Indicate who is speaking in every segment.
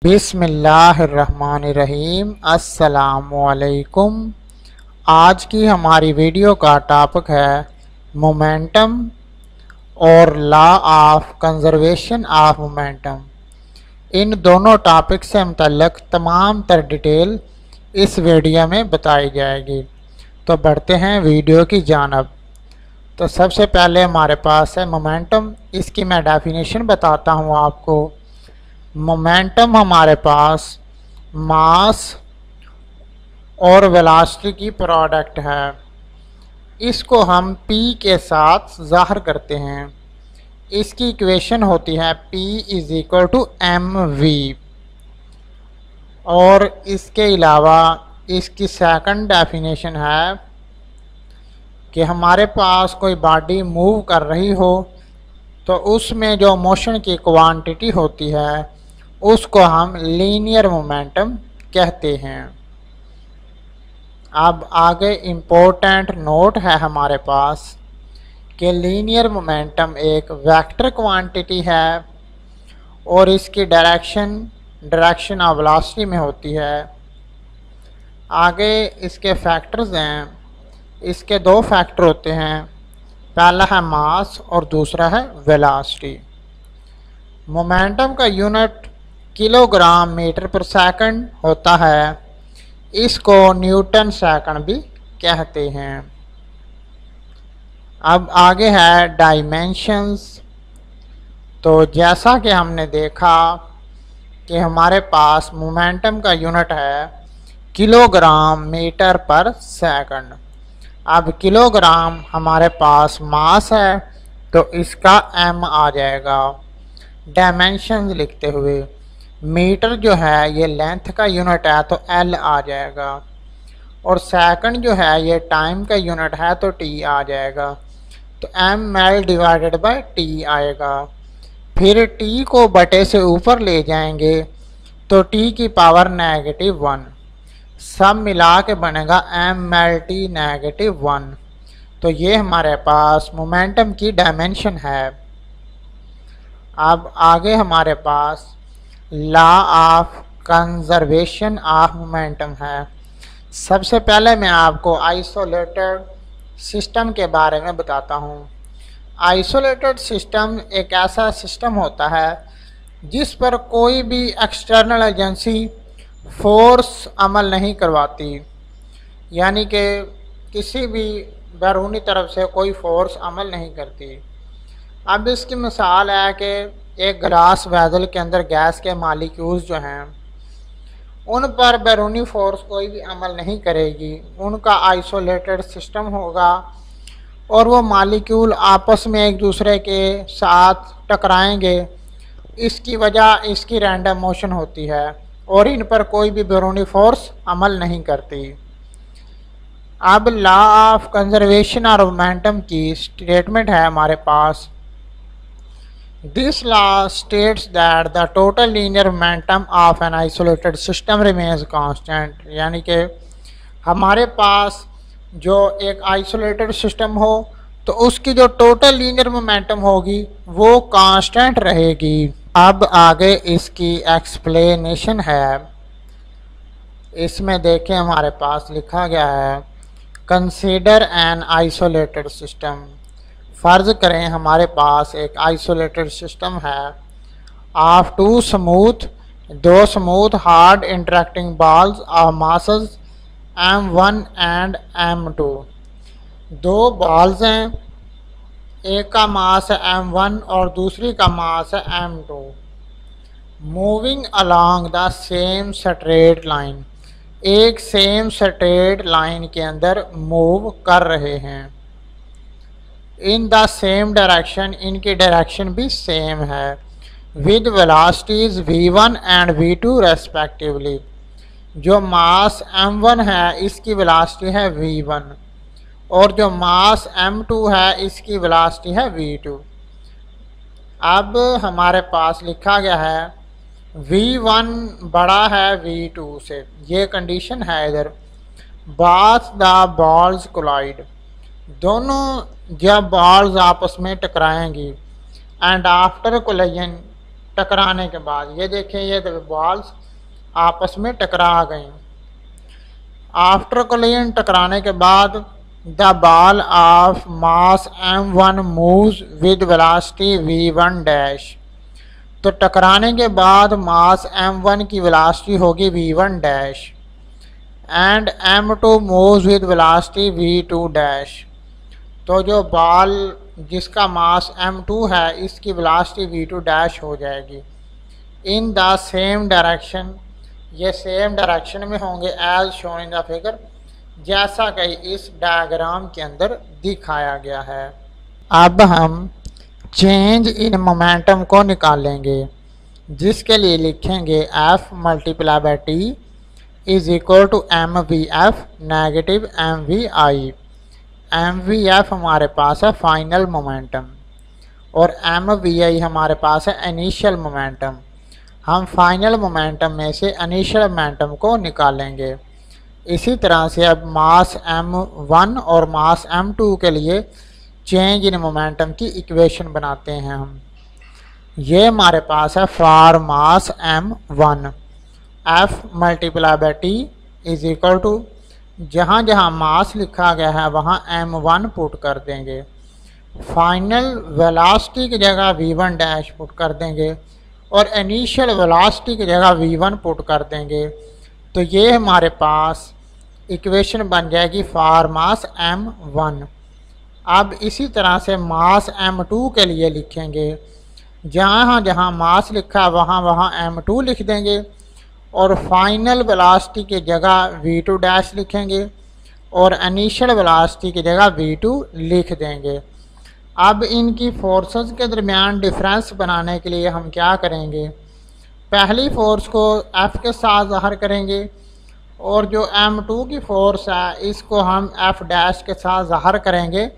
Speaker 1: बिस्मिल्लाहिर्रहमानिर्रहीम। अस्सलामुअलैकुम। आज की हमारी वीडियो का टॉपिक है मोमेंटम और law of conservation of momentum. इन दोनों टॉपिक से मुतल्लिक़ तमाम तर डिटेल इस वीडियो में बताई जाएगी। तो बढ़ते हैं वीडियो की जानब। तो सबसे पहले हमारे पास है मोमेंटम। इसकी मैं डेफिनेशन बताता हूँ आपको। मोमेंटम हमारे पास मास और वेलोसिटी की प्रोडक्ट है। इसको हम P के साथ ज़ाहिर करते हैं। इसकी इक्वेशन होती है P = mv। और इसके अलावा इसकी सेकंड डेफिनेशन है कि हमारे पास कोई बॉडी मूव कर रही हो तो उसमें जो मोशन की क्वांटिटी होती है उसको हम लीनियर मोमेंटम कहते हैं। अब आगे इम्पोर्टेंट नोट है हमारे पास कि लीनियर मोमेंटम एक वेक्टर क्वांटिटी है और इसकी डायरेक्शन ऑफ वेलोसिटी में होती है। आगे इसके फैक्टर्स हैं। इसके दो फैक्टर होते हैं, पहला है मास और दूसरा है वेलोसिटी। मोमेंटम का यूनिट किलोग्राम मीटर पर सेकंड होता है। इसको न्यूटन सेकंड भी कहते हैं। अब आगे है डायमेंशंस। तो जैसा कि हमने देखा कि हमारे पास मोमेंटम का यूनिट है किलोग्राम मीटर पर सेकंड। अब किलोग्राम हमारे पास मास है तो इसका m आ जाएगा डायमेंशंस लिखते हुए। मीटर जो है ये लेंथ का यूनिट है तो L आ जाएगा। और सेकंड जो है ये टाइम का यूनिट है तो T आ जाएगा। तो mL/T आएगा। फिर T को बटे से ऊपर ले जाएंगे तो T की पावर -1 सब मिला के बनेगा mLT -1। तो ये हमारे पास मोमेंटम की डायमेंशन है। अब आगे हमारे पास law of conservation of momentum है। सबसे पहले मैं आपको आइसोलेटेड सिस्टम के बारे में बताता हूँ। आइसोलेटेड सिस्टम एक ऐसा सिस्टम होता है जिस पर कोई भी एक्सटर्नल एजेंसी फोर्स अमल नहीं करवाती, यानी कि किसी भी बैरूनी तरफ से कोई फोर्स अमल नहीं करती। अब इसकी मिसाल है कि एक ग्लास वेसल के अंदर गैस के मालिक्यूल्स जो हैं उन पर बैरूनी फोर्स कोई भी अमल नहीं करेगी। उनका आइसोलेटेड सिस्टम होगा और वो मालिक्यूल आपस में एक दूसरे के साथ टकराएंगे। इसकी वजह इसकी रैंडम मोशन होती है और इन पर कोई भी बैरूनी फोर्स अमल नहीं करती। अब लॉ ऑफ कंजर्वेशन और मोमेंटम की स्टेटमेंट है हमारे पास। This law states that the total linear momentum of an isolated system remains constant। यानी कि हमारे पास जो एक आइसोलेटेड सिस्टम हो तो उसकी जो टोटल लीनियर मोमेंटम होगी वो कांस्टेंट रहेगी। अब आगे इसकी एक्सप्लेनेशन है। इसमें देखें हमारे पास लिखा गया है कंसीडर एन आइसोलेटेड सिस्टम। फ़र्ज़ करें हमारे पास एक आइसोलेटेड सिस्टम है ऑफ दो smooth hard interacting balls of masses m1 and m2। दो बॉल्स हैं, एक का मास है m1 और दूसरी का मास है m2। Moving along the same straight line, एक सेम स्ट्रेट लाइन के अंदर मूव कर रहे हैं। इन द सेम डायरेक्शन, इनकी डायरेक्शन भी सेम है। With velocities v1 and v2 respectively. जो मास m1 है इसकी वेलोसिटी है v1 और जो मास m2 है इसकी वेलोसिटी है v2। अब हमारे पास लिखा गया है v1 बड़ा है v2 से, ये कंडीशन है इधर। बोथ द बॉल्स कोलाइड, दोनों जब बॉल्स आपस में टकराएंगी एंड आफ्टर कोलिजन टकराने के बाद। ये देखें, ये बॉल्स आपस में टकरा गई। आफ्टर कोलिजन, टकराने के बाद, the ball of mass m1 moves with velocity v1 dash. तो टकराने के बाद मास m1 की वेलोसिटी होगी v1 dash and m2 moves with velocity v2 dash. तो जो बॉल जिसका मास m2 है इसकी वेलोसिटी v2 डैश हो जाएगी इन द सेम डायरेक्शन। ये सेम डायरेक्शन में होंगे as shown in the figure, जैसा कि इस डायग्राम के अंदर दिखाया गया है। अब हम चेंज इन मोमेंटम को निकालेंगे, जिसके लिए लिखेंगे F multiply by T is equal to M V F negative M V I. M V F हमारे पास है फाइनल मोमेंटम और एम वी आई हमारे पास है इनिशियल मोमेंटम। हम फाइनल मोमेंटम में से इनिशियल मोमेंटम को निकालेंगे। इसी तरह से अब मास m1 और मास m2 के लिए चेंज इन मोमेंटम की इक्वेशन बनाते हैं हम। ये हमारे पास है for mass m1 F multiply by T is equal to, जहाँ जहाँ मास लिखा गया है वहाँ m1 पुट कर देंगे, फाइनल वेलोसिटी की जगह v1 डैश पुट कर देंगे और इनिशियल वेलोसिटी की जगह v1 पुट कर देंगे। तो ये हमारे पास इक्वेशन बन जाएगी फॉर मास m1। अब इसी तरह से मास m2 के लिए लिखेंगे, जहाँ जहाँ मास लिखा वहाँ वहाँ m2 लिख देंगे और फाइनल वेलोसिटी की जगह v2 डैश लिखेंगे और इनिशियल वेलोसिटी की जगह v2 लिख देंगे। अब इनकी फोर्सेस के दरमियान डिफरेंस बनाने के लिए हम क्या करेंगे, पहली फोर्स को F के साथ ज़ाहिर करेंगे और जो m2 की फोर्स है इसको हम F डैश के साथ ज़ाहिर करेंगे,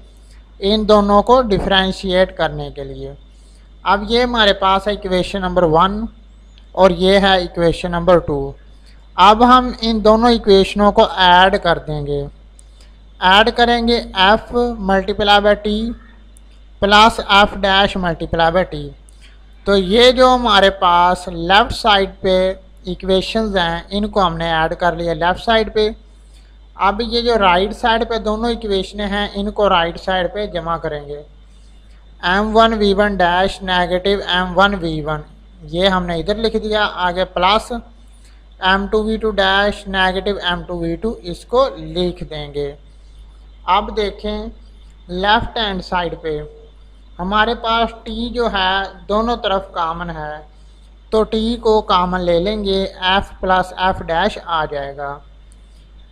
Speaker 1: इन दोनों को डिफरेंशिएट करने के लिए। अब ये हमारे पास है इक्वेशन नंबर 1 और ये है इक्वेशन नंबर 2। अब हम इन दोनों इक्वेशनों को ऐड कर देंगे। ऐड करेंगे F multiply by T plus F dash multiply by T. तो ये जो हमारे पास लेफ़्ट साइड पे इक्वेशंस हैं इनको हमने ऐड कर लिया लेफ़्ट साइड पे। अब ये जो राइट साइड पे दोनों इक्वेशनें हैं इनको राइट साइड पे जमा करेंगे। m1 v1 dash negative m1 v1 ये हमने इधर लिख दिया, आगे plus m2 v2 dash negative m2 v2 इसको लिख देंगे। अब देखें लेफ़्ट हैंड साइड पे हमारे पास t जो है दोनों तरफ कामन है, तो t को कामन ले लेंगे, f प्लस f डैश आ जाएगा।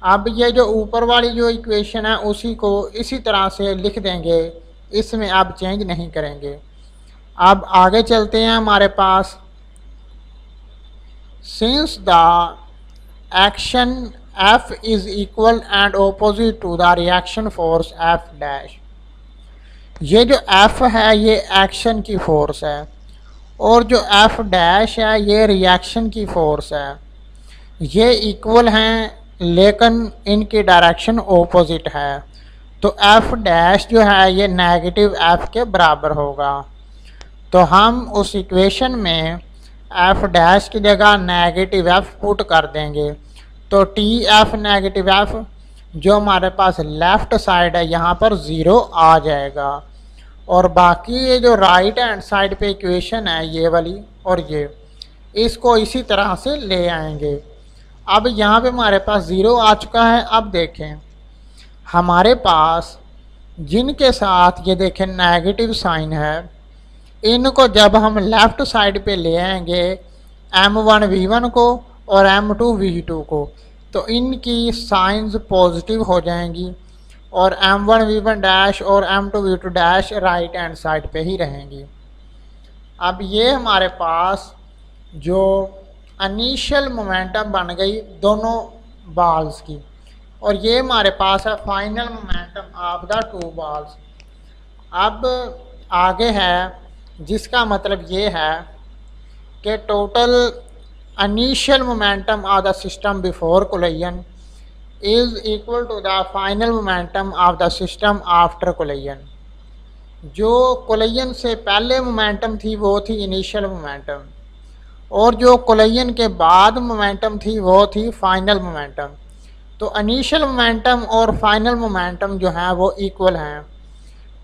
Speaker 1: अब ये जो ऊपर वाली जो इक्वेशन है उसी को इसी तरह से लिख देंगे, इसमें अब चेंज नहीं करेंगे। अब आगे चलते हैं। हमारे पास since the action F is equal and opposite to the reaction force F dash. ये जो F है ये एक्शन की फोर्स है और जो F डैश है ये रिएक्शन की फोर्स है। ये इक्वल हैं लेकिन इनकी डायरेक्शन ऑपोजिट है, तो F डैश जो है ये नेगेटिव F के बराबर होगा। तो हम उस इक्वेशन में F डैश की जगह नेगेटिव F पुट कर देंगे, तो TF नेगेटिव F जो हमारे पास लेफ़्ट साइड है यहाँ पर 0 आ जाएगा और बाकी ये जो राइट हैंड साइड पे इक्वेशन है ये वाली और ये इसको इसी तरह से ले आएंगे। अब यहाँ पे हमारे पास 0 आ चुका है। अब देखें हमारे पास जिनके साथ ये देखें नेगेटिव साइन है, इनको जब हम लेफ़्ट साइड पे ले आएंगे m1 v1 को और m2 v2 को, तो इनकी साइंस पॉजिटिव हो जाएंगी और m1 v1 डैश और m2 v2 dash right hand side पे ही रहेंगी। अब ये हमारे पास जो इनिशियल मोमेंटम बन गई दोनों बॉल्स की और ये हमारे पास है final momentum of the two balls. अब आगे है जिसका मतलब ये है कि total initial momentum of the system before collision is equal to the final momentum of the system after collision. जो कोलिजन से पहले मोमेंटम थी वो थी इनिशियल मोमेंटम और जो कोलिजन के बाद मोमेंटम थी वो थी फाइनल मोमेंटम। तो इनिशियल मोमेंटम और फाइनल मोमेंटम जो है वो इक्वल हैं।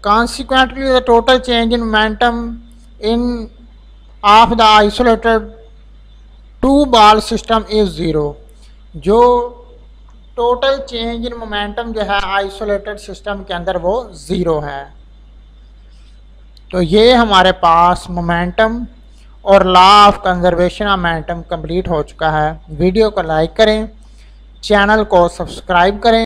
Speaker 1: Consequently the total change in momentum in of the isolated two ball system is zero. जो टोटल चेंज इन मोमेंटम जो है आइसोलेटेड सिस्टम के अंदर वो ज़ीरो है। तो ये हमारे पास मोमेंटम और law of conservation of momentum complete हो चुका है। वीडियो को लाइक करें, चैनल को सब्सक्राइब करें।